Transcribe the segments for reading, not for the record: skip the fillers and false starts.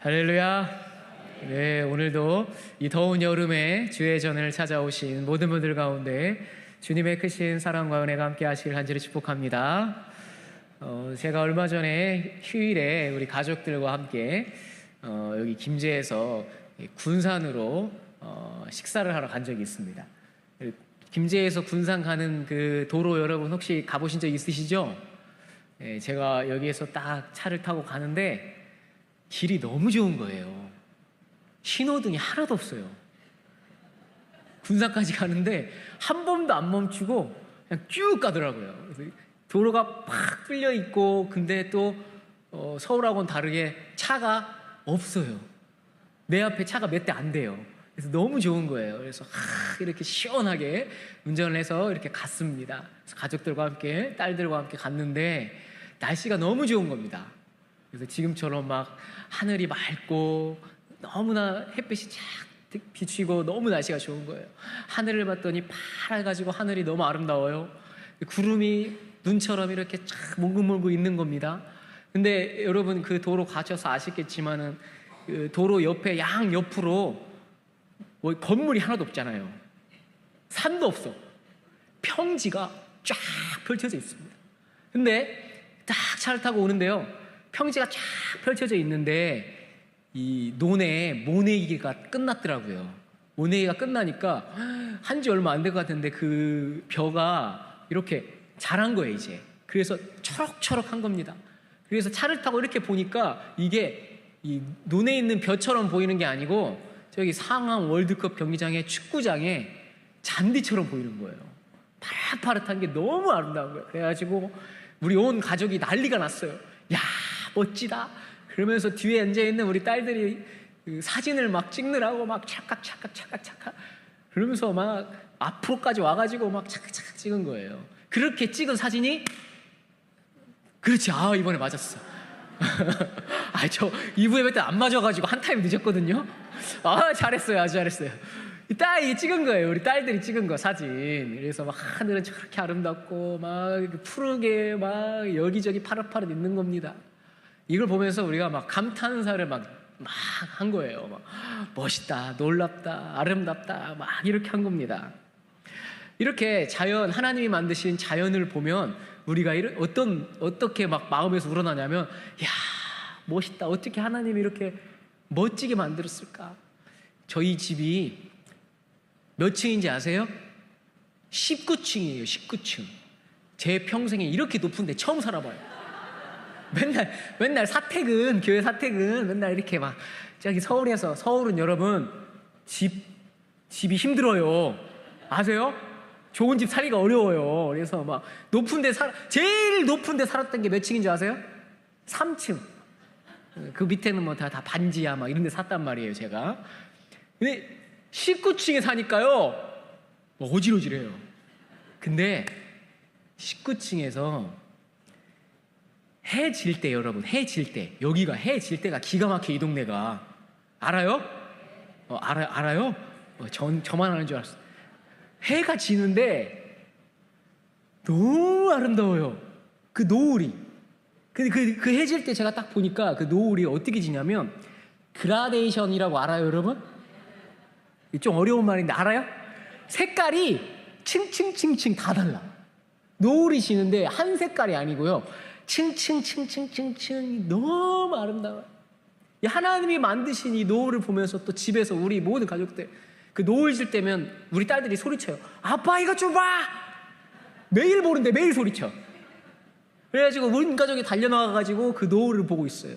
할렐루야. 네, 오늘도 이 더운 여름에 주의 전을 찾아오신 모든 분들 가운데 주님의 크신 사랑과 은혜가 함께 하시길 간절히 축복합니다. 제가 얼마 전에 휴일에 우리 가족들과 함께 여기 김제에서 군산으로 식사를 하러 간 적이 있습니다. 김제에서 군산 가는 그 도로 여러분 혹시 가보신 적 있으시죠? 네, 제가 여기에서 딱 차를 타고 가는데 길이 너무 좋은 거예요. 신호등이 하나도 없어요. 군산까지 가는데 한 번도 안 멈추고 그냥 쭉 가더라고요. 그래서 도로가 팍 뚫려 있고, 근데 또 서울하고는 다르게 차가 없어요. 내 앞에 차가 몇 대 안 돼요. 그래서 너무 좋은 거예요. 그래서 이렇게 시원하게 운전을 해서 이렇게 갔습니다. 그래서 가족들과 함께, 딸들과 함께 갔는데 날씨가 너무 좋은 겁니다. 그래서 지금처럼 막 하늘이 맑고 너무나 햇빛이 쫙 비치고 너무 날씨가 좋은 거예요. 하늘을 봤더니 파래가지고 하늘이 너무 아름다워요. 구름이 눈처럼 이렇게 쫙 몽글몽글 있는 겁니다. 근데 여러분 그 도로 가셔서 아시겠지만은 그 도로 옆에 양옆으로 뭐 건물이 하나도 없잖아요. 산도 없어. 평지가 쫙 펼쳐져 있습니다. 근데 딱 차를 타고 오는데요, 평지가 쫙 펼쳐져 있는데 이 논에 모내기가 끝났더라고요. 모내기가 끝나니까 한지 얼마 안 될 것 같은데 그 벼가 이렇게 자란 거예요 이제. 그래서 초록초록한 겁니다. 그래서 차를 타고 이렇게 보니까 이게 이 논에 있는 벼처럼 보이는 게 아니고 저기 상암 월드컵 경기장의 축구장에 잔디처럼 보이는 거예요. 파릇파릇한 게 너무 아름다운 거예요. 그래가지고 우리 온 가족이 난리가 났어요. 야, 멋지다. 그러면서 뒤에 앉아있는 우리 딸들이 그 사진을 막 찍느라고 막 찰칵 그러면서 막 앞으로까지 와가지고 막 착착 찍은 거예요. 그렇게 찍은 사진이, 그렇지, 이번에 맞았어. 저 2부에 몇 때 안 맞아가지고 한 타임 늦었거든요. 잘했어요. 아주 잘했어요. 이 딸이 찍은 거예요. 우리 딸들이 찍은 거 사진. 그래서 막 하늘은 저렇게 아름답고 막 푸르게 막 여기저기 파릇파릇 있는 겁니다. 이걸 보면서 우리가 막 감탄사를 막 한 거예요. 막 멋있다, 놀랍다, 아름답다, 막 이렇게 한 겁니다. 이렇게 자연, 하나님이 만드신 자연을 보면 우리가 어떻게 막 마음에서 우러나냐면, 야, 멋있다. 어떻게 하나님이 이렇게 멋지게 만들었을까? 저희 집이 몇 층인지 아세요? 19층이에요. 19층. 제 평생에 이렇게 높은 데 처음 살아봐요. 맨날 사택은, 교회 사택은 맨날 이렇게 막 저기 서울은 여러분 집이 힘들어요. 아세요? 좋은 집 살기가 어려워요. 그래서 막 제일 높은 데 살았던 게 몇 층인 줄 아세요? 3층. 그 밑에는 뭐 다 반지하 막 이런 데 샀단 말이에요, 제가. 근데 19층에 사니까요, 뭐 어지러지래요. 근데 19층에서 해 질 때, 여러분, 해 질 때, 여기가 해 질 때가 기가 막혀, 이 동네가. 알아요? 알아요? 저만 아는 줄 알았어요. 해가 지는데 너무 아름다워요. 그 노을이. 그 해 질 때 제가 딱 보니까 그 노을이 어떻게 지냐면, 그라데이션이라고 알아요, 여러분? 좀 어려운 말인데 알아요? 색깔이 층층층층 다 달라. 노을이 지는데 한 색깔이 아니고요, 층층층층층층 너무 아름다워요. 하나님이 만드신 이 노을을 보면서 또 집에서 우리 모든 가족들 그 노을 질 때면 우리 딸들이 소리쳐요. 아빠 이것 좀 봐! 매일 보는데 매일 소리쳐. 그래가지고 우리 가족이 달려나가가지고 그 노을을 보고 있어요.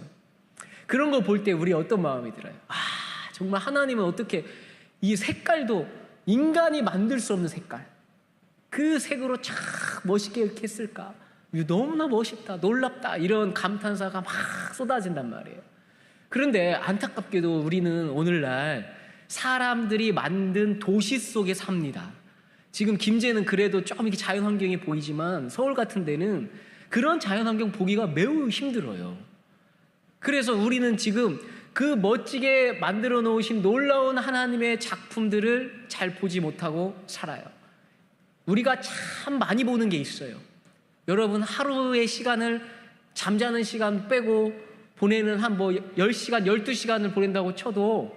그런 거 볼 때 우리 어떤 마음이 들어요? 정말 하나님은 어떻게 이 색깔도 인간이 만들 수 없는 색깔, 그 색으로 참 멋있게 이렇게 했을까? 너무나 멋있다, 놀랍다, 이런 감탄사가 막 쏟아진단 말이에요. 그런데 안타깝게도 우리는 오늘날 사람들이 만든 도시 속에 삽니다. 지금 김제는 그래도 좀 이렇게 자연환경이 보이지만 서울 같은 데는 그런 자연환경 보기가 매우 힘들어요. 그래서 우리는 지금 그 멋지게 만들어 놓으신 놀라운 하나님의 작품들을 잘 보지 못하고 살아요. 우리가 참 많이 보는 게 있어요. 여러분, 하루의 시간을 잠자는 시간 빼고 보내는 한 뭐 10시간, 12시간을 보낸다고 쳐도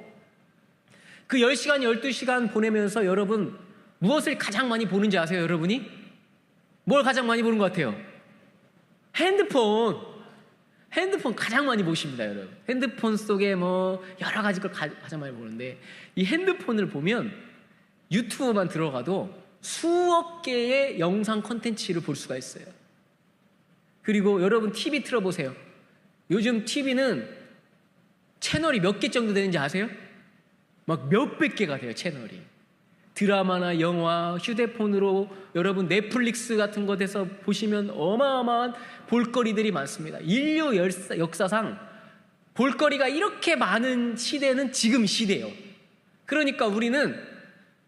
그 10시간, 12시간 보내면서 여러분 무엇을 가장 많이 보는지 아세요, 여러분이? 뭘 가장 많이 보는 것 같아요? 핸드폰 가장 많이 보십니다, 여러분. 핸드폰 속에 뭐 여러 가지 걸 가장 많이 보는데, 이 핸드폰을 보면 유튜브만 들어가도 수억 개의 영상 콘텐츠를 볼 수가 있어요. 그리고 여러분 TV 틀어보세요. 요즘 TV는 채널이 몇 개 정도 되는지 아세요? 막 몇백 개가 돼요, 채널이. 드라마나 영화, 휴대폰으로 여러분 넷플릭스 같은 곳에서 보시면 어마어마한 볼거리들이 많습니다. 인류 역사상 볼거리가 이렇게 많은 시대는 지금 시대예요. 그러니까 우리는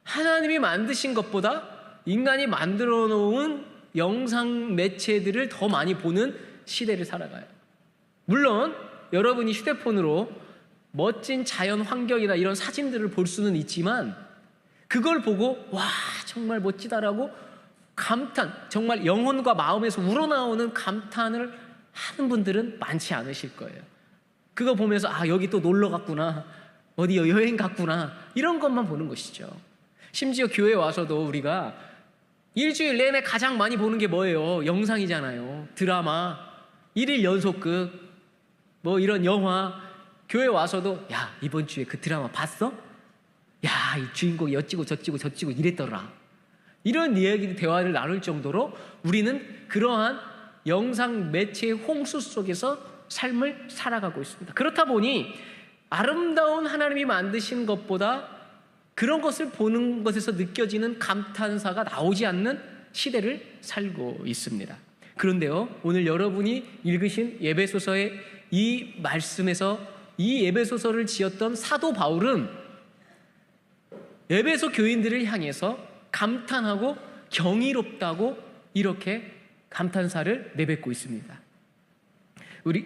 하나님이 만드신 것보다 인간이 만들어 놓은 영상 매체들을 더 많이 보는 시대를 살아가요. 물론 여러분이 휴대폰으로 멋진 자연 환경이나 이런 사진들을 볼 수는 있지만 그걸 보고 와 정말 멋지다라고 감탄, 정말 영혼과 마음에서 우러나오는 감탄을 하는 분들은 많지 않으실 거예요. 그거 보면서 아 여기 또 놀러 갔구나, 어디 여행 갔구나, 이런 것만 보는 것이죠. 심지어 교회 와서도 우리가 일주일 내내 가장 많이 보는 게 뭐예요? 영상이잖아요. 드라마, 1일 연속극, 뭐 이런 영화. 교회 와서도 야 이번 주에 그 드라마 봤어? 야 이 주인공이 어찌고 저찌고 이랬더라. 이런 이야기, 대화를 나눌 정도로 우리는 그러한 영상 매체의 홍수 속에서 삶을 살아가고 있습니다. 그렇다 보니 아름다운 하나님이 만드신 것보다 그런 것을 보는 것에서 느껴지는 감탄사가 나오지 않는 시대를 살고 있습니다. 그런데요, 오늘 여러분이 읽으신 에베소서의 이 말씀에서 이 에베소서를 지었던 사도 바울은 에베소 교인들을 향해서 감탄하고 경이롭다고 이렇게 감탄사를 내뱉고 있습니다.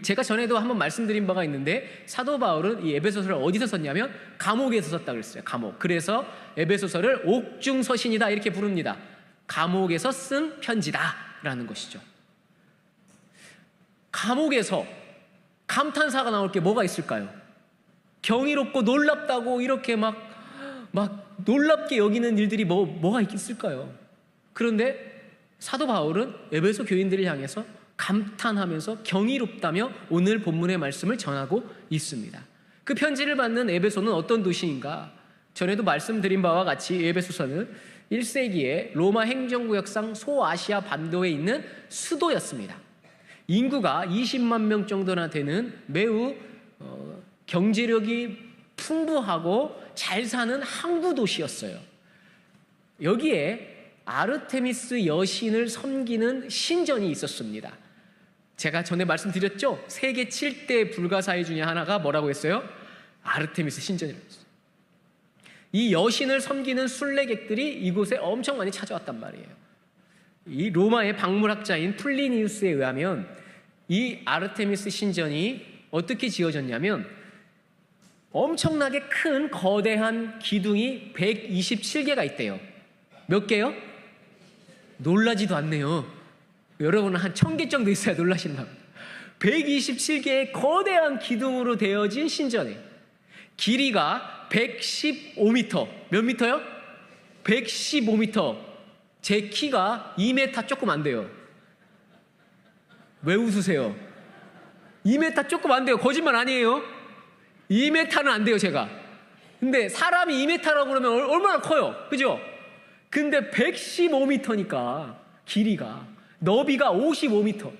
제가 전에도 한번 말씀드린 바가 있는데 사도 바울은 이 에베소서를 어디서 썼냐면 감옥에서 썼다고 그랬어요. 감옥. 그래서 에베소서를 옥중서신이다 이렇게 부릅니다. 감옥에서 쓴 편지다라는 것이죠. 감옥에서 감탄사가 나올 게 뭐가 있을까요? 경이롭고 놀랍다고 이렇게 막 놀랍게 여기는 일들이 뭐가 있을까요? 그런데 사도 바울은 에베소 교인들을 향해서 감탄하면서 경이롭다며 오늘 본문의 말씀을 전하고 있습니다. 그 편지를 받는 에베소는 어떤 도시인가? 전에도 말씀드린 바와 같이 에베소서는 1세기에 로마 행정구역상 소아시아 반도에 있는 수도였습니다. 인구가 20만 명 정도나 되는 매우 경제력이 풍부하고 잘 사는 항구 도시였어요. 여기에 아르테미스 여신을 섬기는 신전이 있었습니다. 제가 전에 말씀드렸죠? 세계 7대 불가사의 중에 하나가 뭐라고 했어요? 아르테미스 신전이라고 했어요. 이 여신을 섬기는 순례객들이 이곳에 엄청 많이 찾아왔단 말이에요. 이 로마의 박물학자인 플리니우스에 의하면 이 아르테미스 신전이 어떻게 지어졌냐면 엄청나게 큰 거대한 기둥이 127개가 있대요. 몇 개요? 놀라지도 않네요. 여러분은 한 1000개 정도 있어야 놀라신다고. 127개의 거대한 기둥으로 되어진 신전에 길이가 115m. 몇 미터요? 115m. 제 키가 2m 조금 안 돼요. 왜 웃으세요? 2m 조금 안 돼요. 거짓말 아니에요. 2m는 안 돼요, 제가. 근데 사람이 2m라고 그러면 얼마나 커요? 그죠? 근데 115m니까 길이가, 너비가 55m.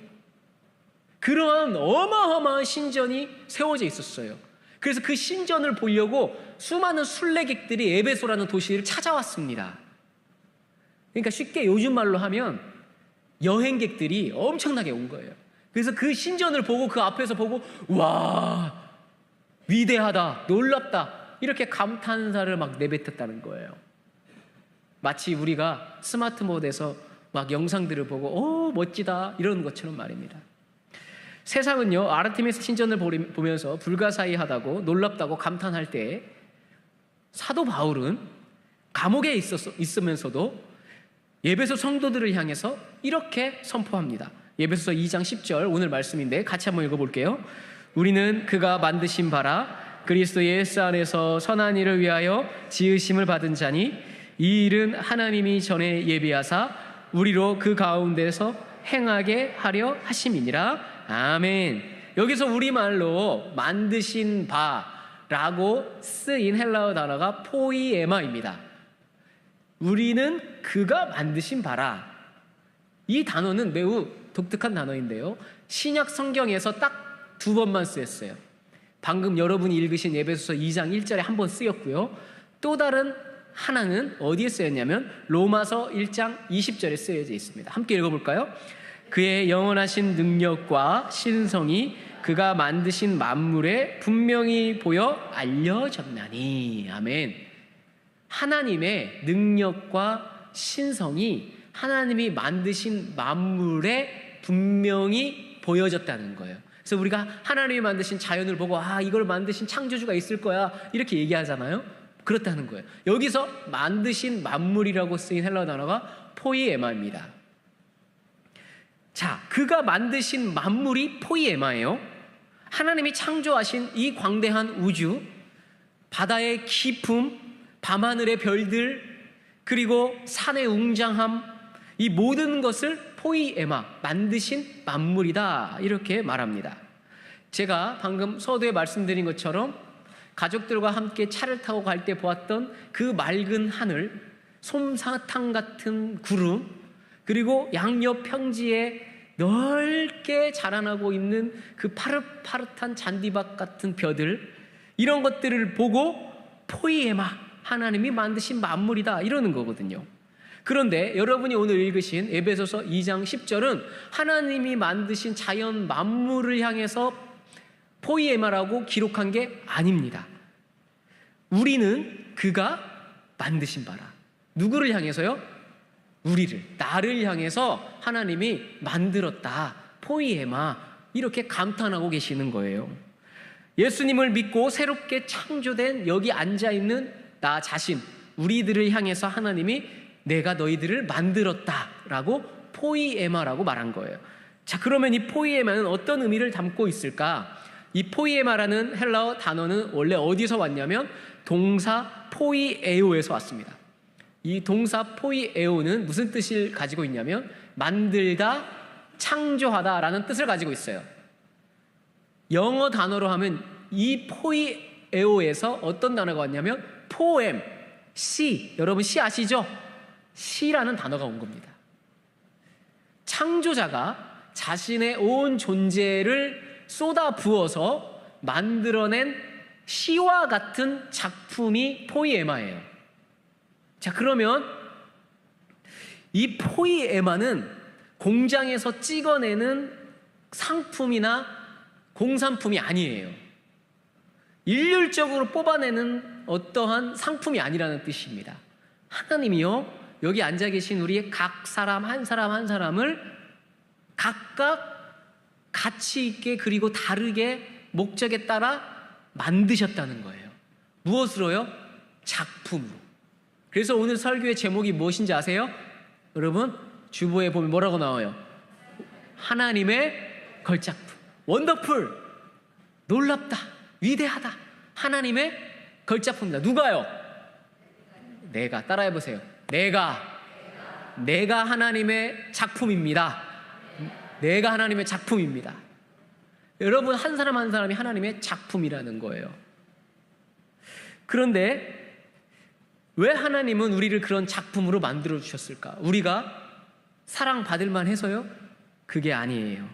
그러한 어마어마한 신전이 세워져 있었어요. 그래서 그 신전을 보려고 수많은 순례객들이 에베소라는 도시를 찾아왔습니다. 그러니까 쉽게 요즘 말로 하면 여행객들이 엄청나게 온 거예요. 그래서 그 신전을 보고 그 앞에서 보고 와 위대하다, 놀랍다 이렇게 감탄사를 막 내뱉었다는 거예요. 마치 우리가 스마트폰에서 막 영상들을 보고 오 멋지다 이런 것처럼 말입니다. 세상은요 아르테미스 신전을 보면서 불가사의하다고 놀랍다고 감탄할 때 사도 바울은 감옥에 있으면서도 에베소 성도들을 향해서 이렇게 선포합니다. 에베소서 2장 10절 오늘 말씀인데 같이 한번 읽어볼게요. 우리는 그가 만드신 바라 그리스도 예수 안에서 선한 일을 위하여 지으심을 받은 자니 이 일은 하나님이 전에 예비하사 우리로 그 가운데서 행하게 하려 하심이니라. 아멘. 여기서 우리말로 만드신 바라고 쓰인 헬라어 단어가 포이에마입니다. 우리는 그가 만드신 바라. 이 단어는 매우 독특한 단어인데요, 신약 성경에서 딱 2번만 쓰였어요. 방금 여러분이 읽으신 에베소서 2장 1절에 한 번 쓰였고요, 또 다른 하나는 어디에 쓰였냐면 로마서 1장 20절에 쓰여져 있습니다. 함께 읽어볼까요? 그의 영원하신 능력과 신성이 그가 만드신 만물에 분명히 보여 알려졌나니. 아멘. 하나님의 능력과 신성이 하나님이 만드신 만물에 분명히 보여졌다는 거예요. 그래서 우리가 하나님이 만드신 자연을 보고 이걸 만드신 창조주가 있을 거야 이렇게 얘기하잖아요. 그렇다는 거예요. 여기서 만드신 만물이라고 쓰인 헬라어 단어가 포이에마입니다. 자, 그가 만드신 만물이 포이에마예요. 하나님이 창조하신 이 광대한 우주, 바다의 깊음, 밤하늘의 별들, 그리고 산의 웅장함, 이 모든 것을 포이에마, 만드신 만물이다 이렇게 말합니다. 제가 방금 서두에 말씀드린 것처럼 가족들과 함께 차를 타고 갈 때 보았던 그 맑은 하늘, 솜사탕 같은 구름, 그리고 양옆 평지에 넓게 자라나고 있는 그 파릇파릇한 잔디밭 같은 벼들, 이런 것들을 보고 포이에마, 하나님이 만드신 만물이다 이러는 거거든요. 그런데 여러분이 오늘 읽으신 에베소서 2장 10절은 하나님이 만드신 자연 만물을 향해서 포이에마라고 기록한 게 아닙니다. 우리는 그가 만드신 바라. 누구를 향해서요? 우리를, 나를 향해서 하나님이 만들었다. 포이에마, 이렇게 감탄하고 계시는 거예요. 예수님을 믿고 새롭게 창조된 여기 앉아있는 나 자신, 우리들을 향해서 하나님이 내가 너희들을 만들었다라고 포이에마라고 말한 거예요. 자, 그러면 이 포이에마는 어떤 의미를 담고 있을까? 이 포이에마라는 헬라어 단어는 원래 어디서 왔냐면 동사 포이에오에서 왔습니다. 이 동사 포이에오는 무슨 뜻을 가지고 있냐면 만들다, 창조하다라는 뜻을 가지고 있어요. 영어 단어로 하면 이 포이에오에서 어떤 단어가 왔냐면 포엠, 시, 여러분 시 아시죠? 시라는 단어가 온 겁니다. 창조자가 자신의 온 존재를 쏟아 부어서 만들어낸 시와 같은 작품이 포이에마예요. 자, 그러면 이 포이에마는 공장에서 찍어내는 상품이나 공산품이 아니에요. 일률적으로 뽑아내는 어떠한 상품이 아니라는 뜻입니다. 하나님이요, 여기 앉아 계신 우리의 각 사람 한 사람 한 사람을 각각 가치 있게 그리고 다르게 목적에 따라 만드셨다는 거예요. 무엇으로요? 작품으로. 그래서 오늘 설교의 제목이 무엇인지 아세요? 여러분, 주보에 보면 뭐라고 나와요? 하나님의 걸작품. 원더풀, 놀랍다, 위대하다, 하나님의 걸작품이다. 누가요? 내가. 따라해보세요. 내가 하나님의 작품입니다. 내가 하나님의 작품입니다. 여러분, 한 사람 한 사람이 하나님의 작품이라는 거예요. 그런데 왜 하나님은 우리를 그런 작품으로 만들어 주셨을까? 우리가 사랑받을 만해서요? 그게 아니에요.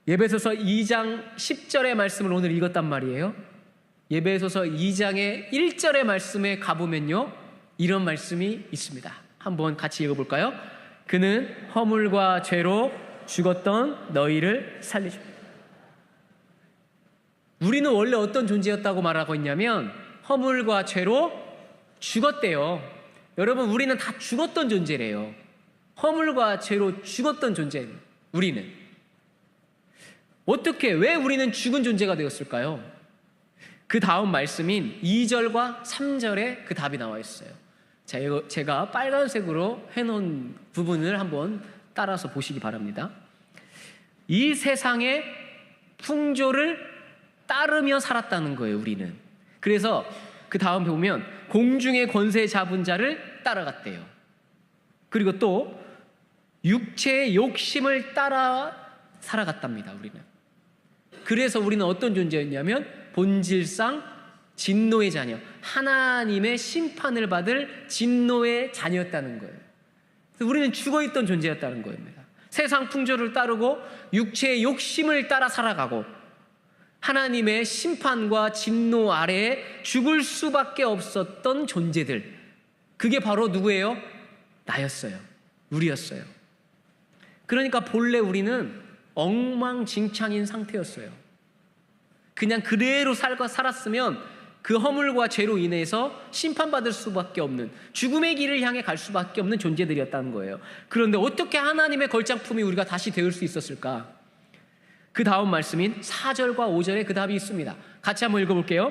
에베소서 2장 10절의 말씀을 오늘 읽었단 말이에요. 에베소서 2장의 1절의 말씀에 가보면요, 이런 말씀이 있습니다. 한번 같이 읽어볼까요? 그는 허물과 죄로 죽었던 너희를 살리십니다. 우리는 원래 어떤 존재였다고 말하고 있냐면 허물과 죄로 죽었대요. 여러분, 우리는 다 죽었던 존재래요. 허물과 죄로 죽었던 존재, 우리는. 어떻게, 왜 우리는 죽은 존재가 되었을까요? 그 다음 말씀인 2절과 3절에 그 답이 나와 있어요. 자, 이거 제가 빨간색으로 해놓은 부분을 한번 따라서 보시기 바랍니다. 이 세상에 풍조를 따르며 살았다는 거예요, 우리는. 그래서 그 다음 보면 공중의 권세 잡은 자를 따라갔대요. 그리고 또 육체의 욕심을 따라 살아갔답니다, 우리는. 그래서 우리는 어떤 존재였냐면 본질상 진노의 자녀, 하나님의 심판을 받을 진노의 자녀였다는 거예요. 그래서 우리는 죽어있던 존재였다는 겁니다. 세상 풍조를 따르고 육체의 욕심을 따라 살아가고 하나님의 심판과 진노 아래에 죽을 수밖에 없었던 존재들, 그게 바로 누구예요? 나였어요. 우리였어요. 그러니까 본래 우리는 엉망진창인 상태였어요. 그냥 그대로 살았으면 그 허물과 죄로 인해서 심판받을 수밖에 없는, 죽음의 길을 향해 갈 수밖에 없는 존재들이었다는 거예요. 그런데 어떻게 하나님의 걸작품이 우리가 다시 되을 수 있었을까? 그 다음 말씀인 4절과 5절에 그 답이 있습니다. 같이 한번 읽어볼게요.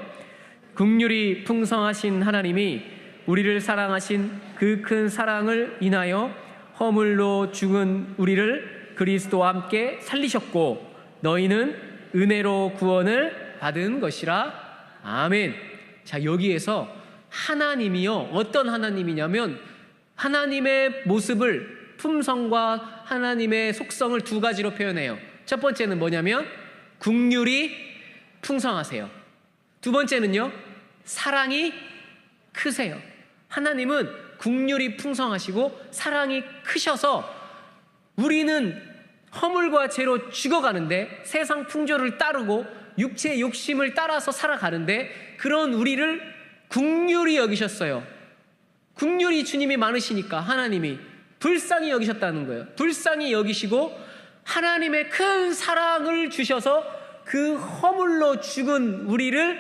긍휼이 풍성하신 하나님이 우리를 사랑하신 그 큰 사랑을 인하여 허물로 죽은 우리를 그리스도와 함께 살리셨고 너희는 은혜로 구원을 받은 것이라. 아멘. 자, 여기에서 하나님이요, 어떤 하나님이냐면 하나님의 모습을, 품성과 하나님의 속성을 두 가지로 표현해요. 첫 번째는 뭐냐면 긍휼이 풍성하세요. 두 번째는요, 사랑이 크세요. 하나님은 긍휼이 풍성하시고 사랑이 크셔서 우리는 허물과 죄로 죽어가는데, 세상 풍조를 따르고 육체의 욕심을 따라서 살아가는데 그런 우리를 긍휼히 여기셨어요. 긍휼이 주님이 많으시니까 하나님이 불쌍히 여기셨다는 거예요. 불쌍히 여기시고 하나님의 큰 사랑을 주셔서 그 허물로 죽은 우리를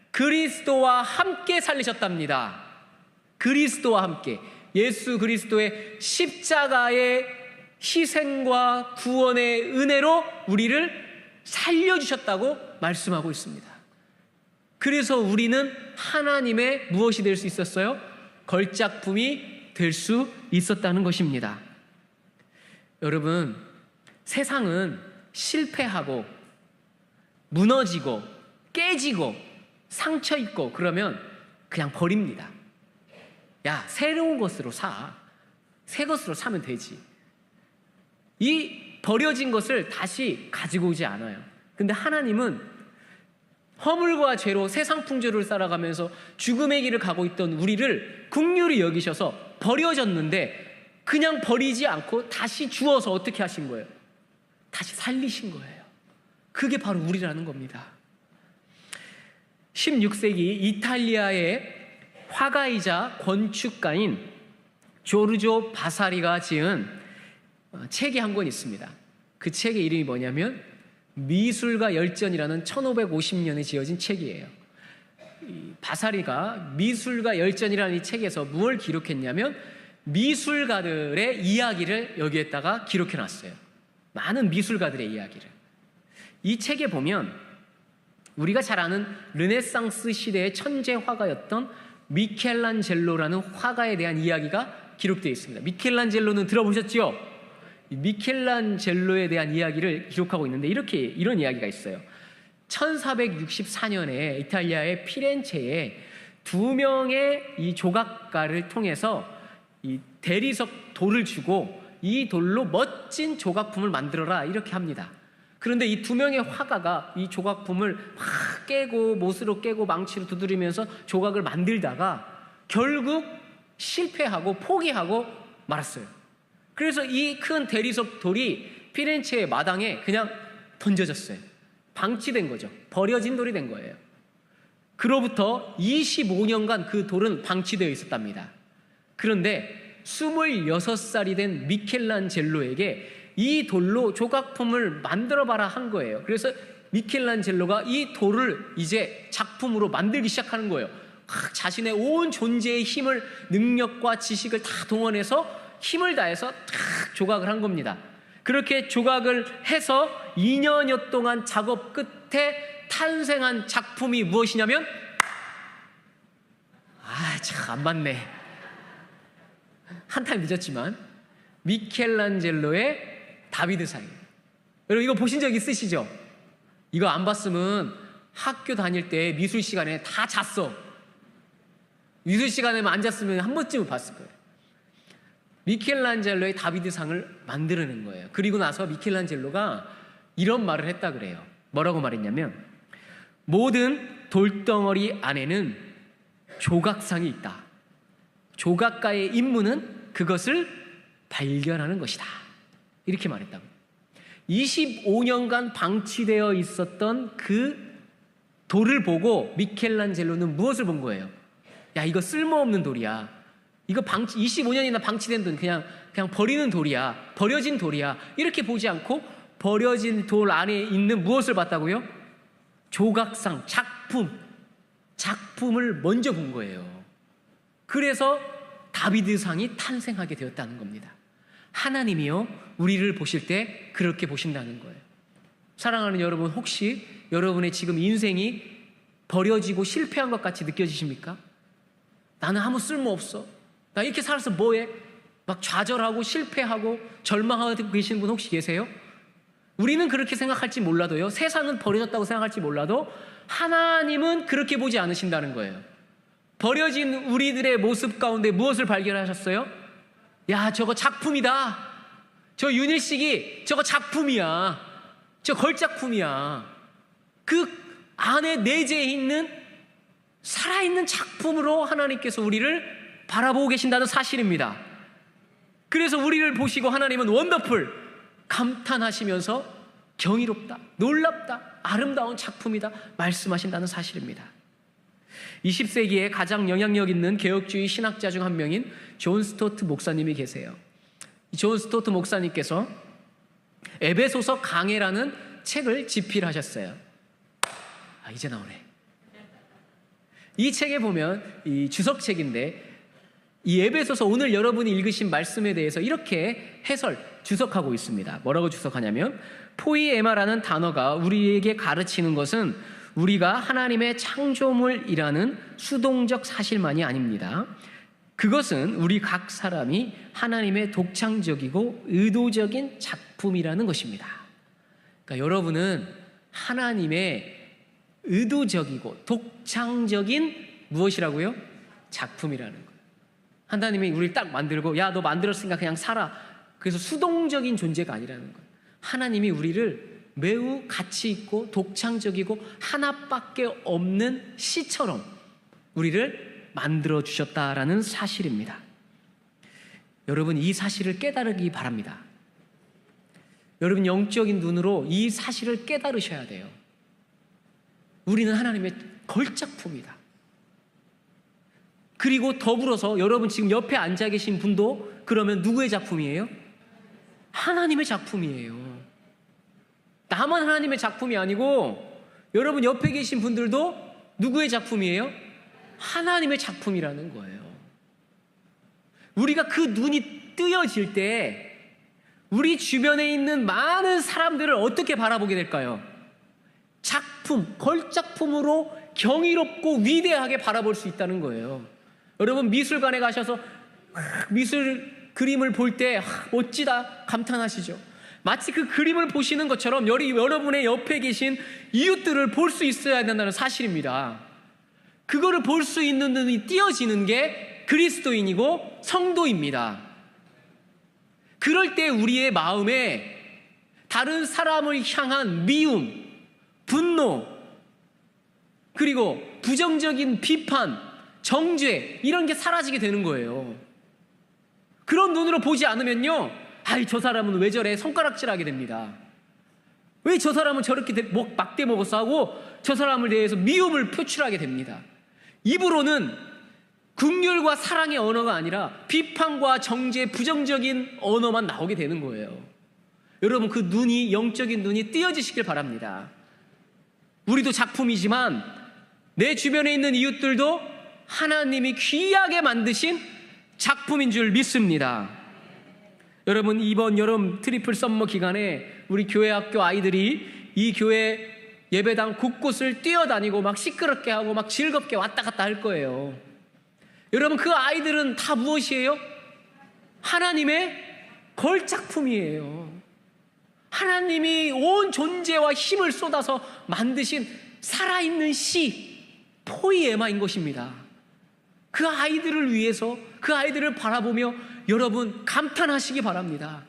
그리스도와 함께 살리셨답니다. 그리스도와 함께, 예수 그리스도의 십자가의 희생과 구원의 은혜로 우리를 살려주셨다고 말씀하고 있습니다. 그래서 우리는 하나님의 무엇이 될 수 있었어요? 걸작품이 될 수 있었다는 것입니다. 여러분, 세상은 실패하고 무너지고 깨지고 상처 입고 그러면 그냥 버립니다. 야, 새로운 것으로 사. 새 것으로 사면 되지. 이 버려진 것을 다시 가지고 오지 않아요. 근데 하나님은 허물과 죄로 세상 풍조를 살아가면서 죽음의 길을 가고 있던 우리를 긍휼히 여기셔서 버려졌는데 그냥 버리지 않고 다시 주어서 어떻게 하신 거예요? 다시 살리신 거예요. 그게 바로 우리라는 겁니다. 16세기 이탈리아의 화가이자 건축가인 조르조 바사리가 지은 책이 한 권 있습니다. 그 책의 이름이 뭐냐면 미술과 열전이라는 1550년에 지어진 책이에요. 바사리가 미술과 열전이라는 이 책에서 무엇을 기록했냐면 미술가들의 이야기를 여기에다가 기록해놨어요. 많은 미술가들의 이야기를. 이 책에 보면 우리가 잘 아는 르네상스 시대의 천재 화가였던 미켈란젤로라는 화가에 대한 이야기가 기록되어 있습니다. 미켈란젤로는 들어보셨죠? 미켈란젤로에 대한 이야기를 기록하고 있는데 이런 이야기가 있어요. 1464년에 이탈리아의 피렌체에 두 명의 이 조각가를 통해서 이 대리석 돌을 주고 이 돌로 멋진 조각품을 만들어라 이렇게 합니다. 그런데 이 두 명의 화가가 이 조각품을 막 깨고 못으로 깨고 망치로 두드리면서 조각을 만들다가 결국 실패하고 포기하고 말았어요. 그래서 이 큰 대리석 돌이 피렌체의 마당에 그냥 던져졌어요. 방치된 거죠. 버려진 돌이 된 거예요. 그로부터 25년간 그 돌은 방치되어 있었답니다. 그런데 26살이 된 미켈란젤로에게 이 돌로 조각품을 만들어봐라 한 거예요. 그래서 미켈란젤로가 이 돌을 이제 작품으로 만들기 시작하는 거예요. 자신의 온 존재의 힘을, 능력과 지식을 다 동원해서 힘을 다해서 탁 조각을 한 겁니다. 그렇게 조각을 해서 2년여 동안 작업 끝에 탄생한 작품이 무엇이냐면 참 안 맞네. 한참 늦었지만 미켈란젤로의 다비드상이에요. 여러분 이거 보신 적 있으시죠? 이거 안 봤으면 학교 다닐 때 미술 시간에 다 잤어. 미술 시간에만 앉았으면 한 번쯤은 봤을 거예요. 미켈란젤로의 다비드상을 만들어낸 거예요. 그리고 나서 미켈란젤로가 이런 말을 했다 그래요. 뭐라고 말했냐면, 모든 돌덩어리 안에는 조각상이 있다. 조각가의 임무는 그것을 발견하는 것이다. 이렇게 말했다고. 25년간 방치되어 있었던 그 돌을 보고 미켈란젤로는 무엇을 본 거예요? 야, 이거 쓸모없는 돌이야. 이거 25년이나 방치된 돌, 그냥 버리는 돌이야. 버려진 돌이야. 이렇게 보지 않고 버려진 돌 안에 있는 무엇을 봤다고요? 조각상, 작품을 먼저 본 거예요. 그래서 다비드상이 탄생하게 되었다는 겁니다. 하나님이요, 우리를 보실 때 그렇게 보신다는 거예요. 사랑하는 여러분, 혹시 여러분의 지금 인생이 버려지고 실패한 것 같이 느껴지십니까? 나는 아무 쓸모없어. 나 이렇게 살아서 뭐해? 막 좌절하고 실패하고 절망하고 계시는 분 혹시 계세요? 우리는 그렇게 생각할지 몰라도요, 세상은 버려졌다고 생각할지 몰라도 하나님은 그렇게 보지 않으신다는 거예요. 버려진 우리들의 모습 가운데 무엇을 발견하셨어요? 야, 저거 작품이다. 저 윤일식이 저거 작품이야. 저 걸작품이야. 그 안에 내재해 있는 살아있는 작품으로 하나님께서 우리를 바라보고 계신다는 사실입니다. 그래서 우리를 보시고 하나님은 원더풀, 감탄하시면서 경이롭다, 놀랍다, 아름다운 작품이다 말씀하신다는 사실입니다. 20세기에 가장 영향력 있는 개혁주의 신학자 중 한 명인 존 스토트 목사님이 계세요. 존 스토트 목사님께서 에베소서 강해라는 책을 집필하셨어요. 이제 나오네. 이 책에 보면 이 주석책인데, 이 에베소서 오늘 여러분이 읽으신 말씀에 대해서 이렇게 주석하고 있습니다. 뭐라고 주석하냐면, 포이에마라는 단어가 우리에게 가르치는 것은 우리가 하나님의 창조물이라는 수동적 사실만이 아닙니다. 그것은 우리 각 사람이 하나님의 독창적이고 의도적인 작품이라는 것입니다. 그러니까 여러분은 하나님의 의도적이고 독창적인 무엇이라고요? 작품이라는 거예요. 하나님이 우리를 딱 만들고, 야, 너 만들었으니까 그냥 살아. 그래서 수동적인 존재가 아니라는 거예요. 하나님이 우리를 매우 가치 있고 독창적이고 하나밖에 없는 시처럼 우리를 만들어 주셨다라는 사실입니다. 여러분, 이 사실을 깨달으기 바랍니다. 여러분, 영적인 눈으로 이 사실을 깨달으셔야 돼요. 우리는 하나님의 걸작품이다. 그리고 더불어서 여러분 지금 옆에 앉아 계신 분도 그러면 누구의 작품이에요? 하나님의 작품이에요. 나만 하나님의 작품이 아니고 여러분 옆에 계신 분들도 누구의 작품이에요? 하나님의 작품이라는 거예요. 우리가 그 눈이 뜨여질 때 우리 주변에 있는 많은 사람들을 어떻게 바라보게 될까요? 작품, 걸작품으로 경이롭고 위대하게 바라볼 수 있다는 거예요. 여러분, 미술관에 가셔서 미술 그림을 볼 때 멋지다 감탄하시죠. 마치 그 그림을 보시는 것처럼 여러분의 옆에 계신 이웃들을 볼 수 있어야 된다는 사실입니다. 그거를 볼 수 있는 눈이 띄어지는 게 그리스도인이고 성도입니다. 그럴 때 우리의 마음에 다른 사람을 향한 미움, 분노, 그리고 부정적인 비판, 정죄, 이런 게 사라지게 되는 거예요. 그런 눈으로 보지 않으면요, 저 사람은 왜 저래? 손가락질하게 됩니다. 왜 저 사람은 저렇게 막대 먹었어? 하고 저 사람을 대해서 미움을 표출하게 됩니다. 입으로는 긍휼과 사랑의 언어가 아니라 비판과 정죄, 부정적인 언어만 나오게 되는 거예요. 여러분, 그 눈이, 영적인 눈이 띄어지시길 바랍니다. 우리도 작품이지만 내 주변에 있는 이웃들도 하나님이 귀하게 만드신 작품인 줄 믿습니다. 여러분, 이번 여름 트리플 썸머 기간에 우리 교회 학교 아이들이 이 교회 예배당 곳곳을 뛰어다니고 막 시끄럽게 하고 막 즐겁게 왔다 갔다 할 거예요. 여러분, 그 아이들은 다 무엇이에요? 하나님의 걸작품이에요. 하나님이 온 존재와 힘을 쏟아서 만드신 살아있는 씨, 포이에마인 것입니다. 그 아이들을 위해서, 그 아이들을 바라보며 여러분 감탄하시기 바랍니다.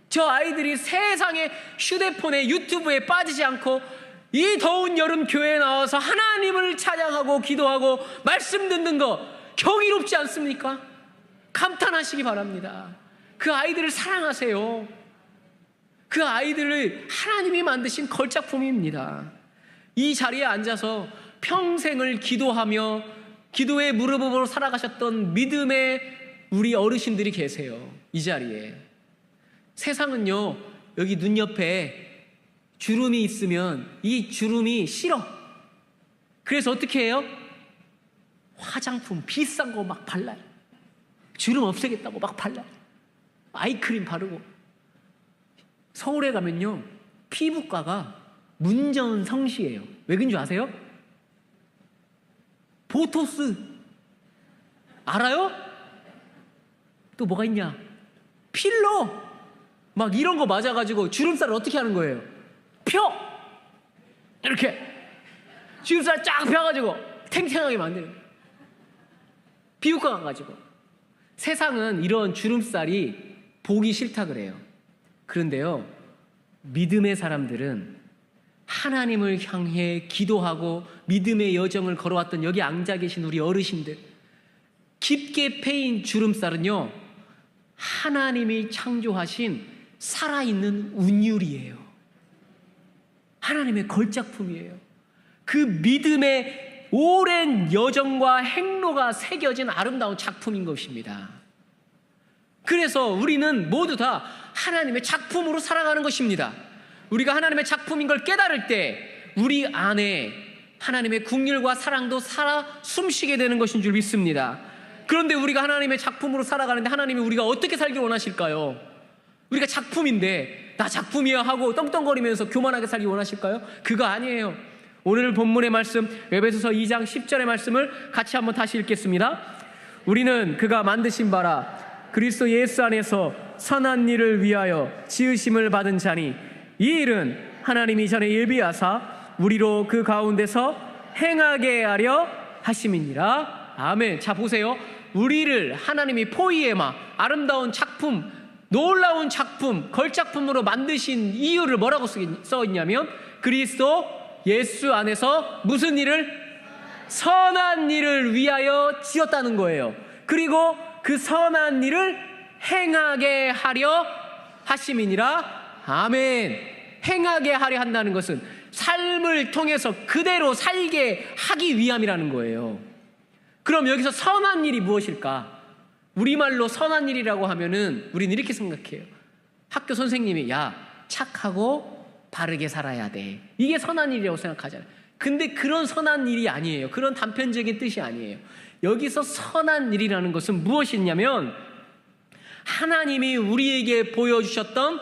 저 아이들이 세상에 휴대폰에 유튜브에 빠지지 않고 이 더운 여름 교회에 나와서 하나님을 찬양하고 기도하고 말씀 듣는 거 경이롭지 않습니까? 감탄하시기 바랍니다. 그 아이들을 사랑하세요. 그 아이들을 하나님이 만드신 걸작품입니다. 이 자리에 앉아서 평생을 기도하며 기도의 무릎으로 살아가셨던 믿음의 우리 어르신들이 계세요. 이 자리에. 세상은요, 여기 눈 옆에 주름이 있으면 이 주름이 싫어. 그래서 어떻게 해요? 화장품 비싼 거 막 발라요. 주름 없애겠다고 막 발라요. 아이크림 바르고. 서울에 가면요, 피부과가 문전성시예요. 왜 그런 줄 아세요? 보토스 알아요? 또 뭐가 있냐? 필러 막 이런 거 맞아가지고 주름살을 어떻게 하는 거예요? 펴! 이렇게 주름살 쫙 펴가지고 탱탱하게 만드는 거예요. 피부과 가가지고. 세상은 이런 주름살이 보기 싫다 그래요. 그런데요, 믿음의 사람들은 하나님을 향해 기도하고 믿음의 여정을 걸어왔던 여기 앉아 계신 우리 어르신들, 깊게 패인 주름살은요, 하나님이 창조하신 살아있는 운율이에요. 하나님의 걸작품이에요. 그 믿음의 오랜 여정과 행로가 새겨진 아름다운 작품인 것입니다. 그래서 우리는 모두 다 하나님의 작품으로 살아가는 것입니다. 우리가 하나님의 작품인 걸 깨달을 때 우리 안에 하나님의 긍휼과 사랑도 살아 숨쉬게 되는 것인 줄 믿습니다. 그런데 우리가 하나님의 작품으로 살아가는데 하나님이 우리가 어떻게 살기를 원하실까요? 우리가 작품인데 나 작품이야 하고 떵떵거리면서 교만하게 살기 원하실까요? 그거 아니에요. 오늘 본문의 말씀 에베소서 2장 10절의 말씀을 같이 한번 다시 읽겠습니다. 우리는 그가 만드신 바라 그리스도 예수 안에서 선한 일을 위하여 지으심을 받은 자니 이 일은 하나님이 전에 예비하사 우리로 그 가운데서 행하게 하려 하심이니라. 아멘. 자, 보세요. 우리를 하나님이 포이에마, 아름다운 작품, 놀라운 작품, 걸작품으로 만드신 이유를 뭐라고 써있냐면 그리스도 예수 안에서 무슨 일을? 선한 일을 위하여 지었다는 거예요. 그리고 그 선한 일을 행하게 하려 하심이니라. 아멘. 행하게 하려 한다는 것은 삶을 통해서 그대로 살게 하기 위함이라는 거예요. 그럼 여기서 선한 일이 무엇일까? 우리말로 선한 일이라고 하면은 우리는 이렇게 생각해요. 학교 선생님이 야, 착하고 바르게 살아야 돼. 이게 선한 일이라고 생각하잖아요. 근데 그런 선한 일이 아니에요. 그런 단편적인 뜻이 아니에요. 여기서 선한 일이라는 것은 무엇이냐면 하나님이 우리에게 보여주셨던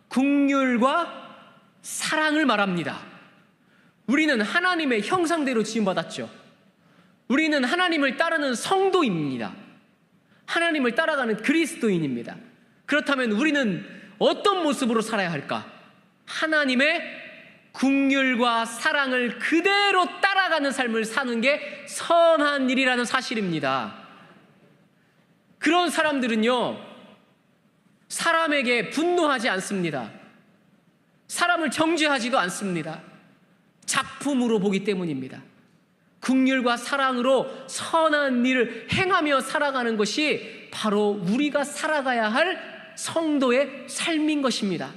긍휼과 사랑을 말합니다. 우리는 하나님의 형상대로 지음받았죠. 우리는 하나님을 따르는 성도입니다. 하나님을 따라가는 그리스도인입니다. 그렇다면 우리는 어떤 모습으로 살아야 할까? 하나님의 긍휼과 사랑을 그대로 따라가는 삶을 사는 게 선한 일이라는 사실입니다. 그런 사람들은요, 사람에게 분노하지 않습니다. 사람을 정죄하지도 않습니다. 작품으로 보기 때문입니다. 긍휼과 사랑으로 선한 일을 행하며 살아가는 것이 바로 우리가 살아가야 할 성도의 삶인 것입니다.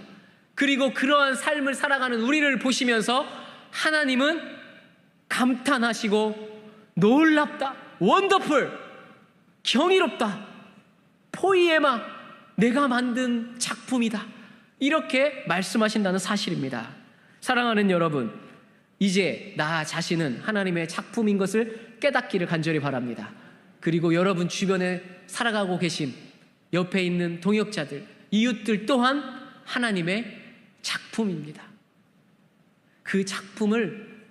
그리고 그러한 삶을 살아가는 우리를 보시면서 하나님은 감탄하시고 놀랍다, 원더풀, 경이롭다, 포이에마, 내가 만든 작품이다, 이렇게 말씀하신다는 사실입니다. 사랑하는 여러분, 이제 나 자신은 하나님의 작품인 것을 깨닫기를 간절히 바랍니다. 그리고 여러분 주변에 살아가고 계신 옆에 있는 동역자들, 이웃들 또한 하나님의 작품입니다. 그 작품을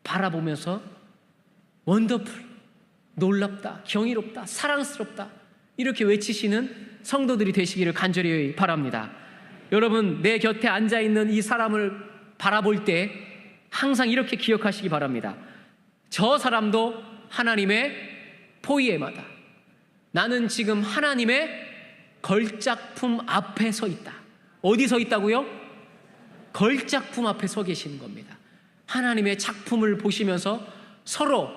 바라보면서 원더풀, 놀랍다, 경이롭다, 사랑스럽다, 이렇게 외치시는 성도들이 되시기를 간절히 바랍니다. 여러분, 내 곁에 앉아있는 이 사람을 바라볼 때 항상 이렇게 기억하시기 바랍니다. 저 사람도 하나님의 포이에마다. 나는 지금 하나님의 걸작품 앞에 서 있다. 어디 서 있다고요? 걸작품 앞에 서 계시는 겁니다. 하나님의 작품을 보시면서 서로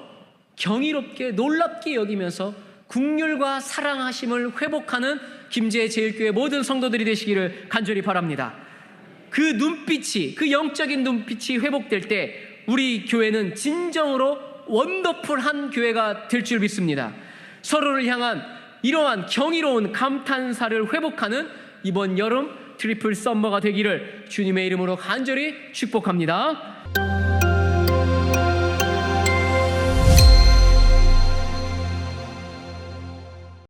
경이롭게 놀랍게 여기면서 긍휼과 사랑하심을 회복하는 김제 제일교회 모든 성도들이 되시기를 간절히 바랍니다. 그 눈빛이, 그 영적인 눈빛이 회복될 때 우리 교회는 진정으로 원더풀한 교회가 될 줄 믿습니다. 서로를 향한 이러한 경이로운 감탄사를 회복하는 이번 여름 트리플 썸머가 되기를 주님의 이름으로 간절히 축복합니다.